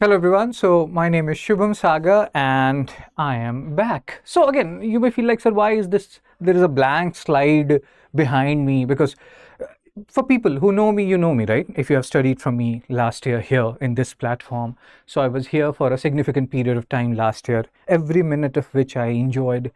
Hello everyone, so my name is Shubham Sagar and I am back. So again, you may feel like, sir, why is this, there is a blank slide behind me? Because for people who know me, you know me, right? If you have studied from me last year here in this platform. So I was here for a significant period of time last year, every minute of which I enjoyed,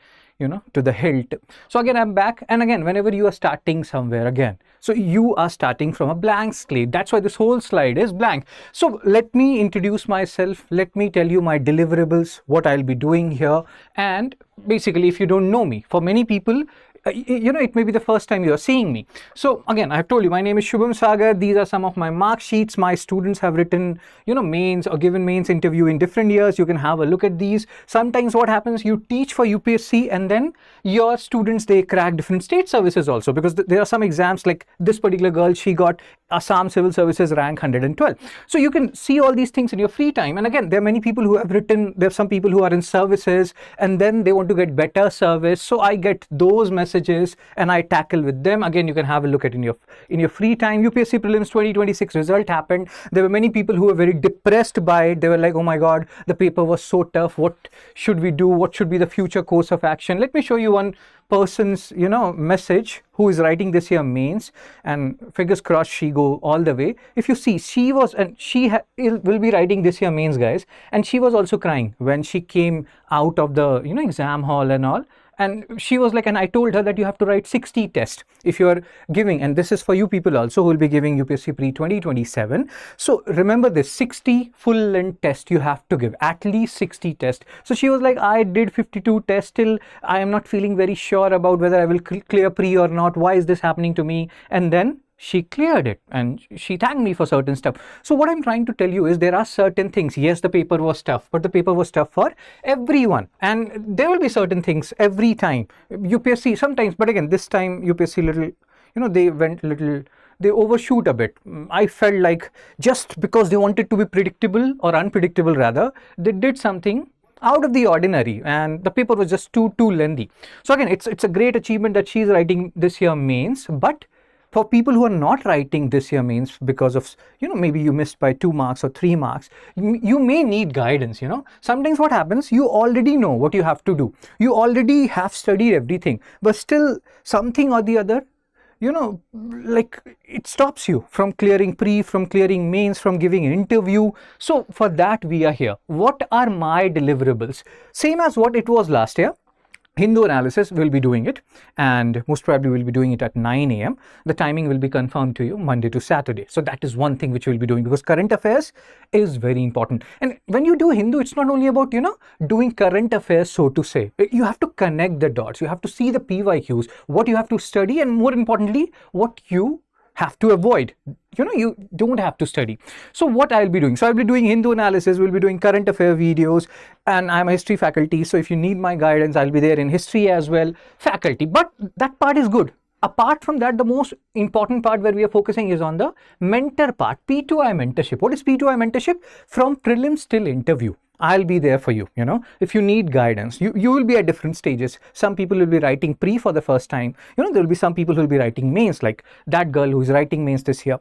to the hilt. So again, I'm back. And again, whenever you are starting somewhere again, so you are starting from a blank slate. That's why this whole slide is blank. So let me introduce myself. Let me tell you my deliverables, what I'll be doing here. And basically, if you don't know me, for many people, it may be the first time you're seeing me. So again, I've told you, my name is Shubham Sagar. These are some of my mark sheets. My students have written, mains or given mains interview in different years. You can have a look at these. Sometimes what happens, you teach for UPSC and then your students, they crack different state services also, because there are some exams like this particular girl, she got Assam Civil Services rank 112. So you can see all these things in your free time. And again, there are many people who have written, there are some people who are in services and then they want to get better service. So I get those messages and I tackle with them. Again, you can have a look at in your free time. UPSC Prelims 2026 result happened. There were many people who were very depressed by it. They were like, oh my God, the paper was so tough. What should we do? What should be the future course of action? Let me show you one person's message who is writing this year mains, and fingers crossed she go all the way. If you see, she was, and she will be writing this year mains, guys, and she was also crying when she came out of the exam hall and all. And she was like, and I told her that you have to write 60 tests if you're giving, and this is for you people also who will be giving UPSC Pre 2027. So remember this, 60 full length tests you have to give, at least 60 tests. So she was like, I did 52 tests, still I am not feeling very sure about whether I will clear pre or not. Why is this happening to me? And then she cleared it and she thanked me for certain stuff. So what I'm trying to tell you is there are certain things. Yes, the paper was tough, but the paper was tough for everyone. And there will be certain things every time. UPSC sometimes, but again, this time UPSC little, they overshoot a bit. I felt like just because they wanted to be predictable or unpredictable rather, they did something out of the ordinary and the paper was just too lengthy. So again, it's a great achievement that she's writing this year mains, but for people who are not writing this year mains because of, maybe you missed by 2 marks or 3 marks, you may need guidance, Sometimes what happens, you already know what you have to do. You already have studied everything, but still something or the other, like it stops you from clearing pre, from clearing mains, from giving an interview. So for that, we are here. What are my deliverables? Same as what it was last year. Hindu analysis will be doing it, and most probably we'll be doing it at 9 a.m. The timing will be confirmed to you Monday to Saturday. So that is one thing which we'll be doing, because current affairs is very important. And when you do Hindu, it's not only about, doing current affairs, so to say. You have to connect the dots. You have to see the PYQs, what you have to study, and more importantly, what you have to avoid. You don't have to study. So what I'll be doing? So I'll be doing Hindu analysis, we'll be doing current affair videos, and I'm a history faculty. So if you need my guidance, I'll be there in history as well, faculty. But that part is good. Apart from that, the most important part where we are focusing is on the mentor part, P2I mentorship. What is P2I mentorship? From prelims till interview, I'll be there for you. If you need guidance, you will be at different stages. Some people will be writing pre for the first time. There will be some people who will be writing mains, like that girl who is writing mains this year.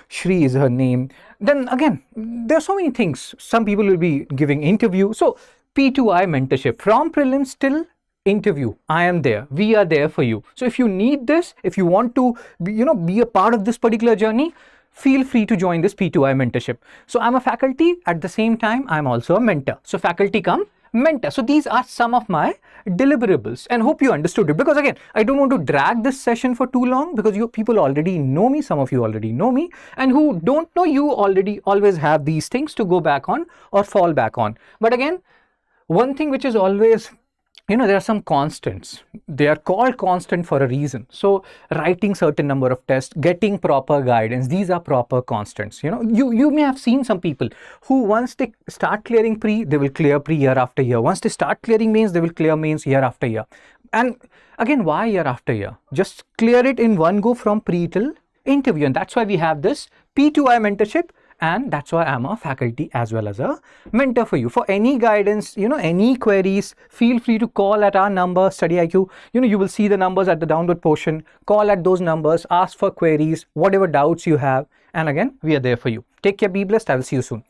Shri is her name. Then again, there are so many things. Some people will be giving interview. So P2I mentorship from prelims till interview, I am there. We are there for you. So if you need this, if you want to be a part of this particular journey, feel free to join this P2I mentorship. So I'm a faculty, at the same time I'm also a mentor. So faculty come mentor. So these are some of my deliverables, and hope you understood it, because again, I don't want to drag this session for too long, because you people already know me, some of you already know me, and who don't know, you already always have these things to go back on or fall back on. But again, one thing which is always, there are some constants. They are called constant for a reason. So writing certain number of tests, getting proper guidance, these are proper constants. You may have seen some people who, once they start clearing pre, they will clear pre year after year. Once they start clearing mains, they will clear mains year after year. And again, why year after year? Just clear it in one go from pre till interview. And that's why we have this P2I mentorship. And that's why I'm a faculty as well as a mentor for you. For any guidance, any queries, feel free to call at our number, StudyIQ. You will see the numbers at the download portion. Call at those numbers, ask for queries, whatever doubts you have. And again, we are there for you. Take care, be blessed. I will see you soon.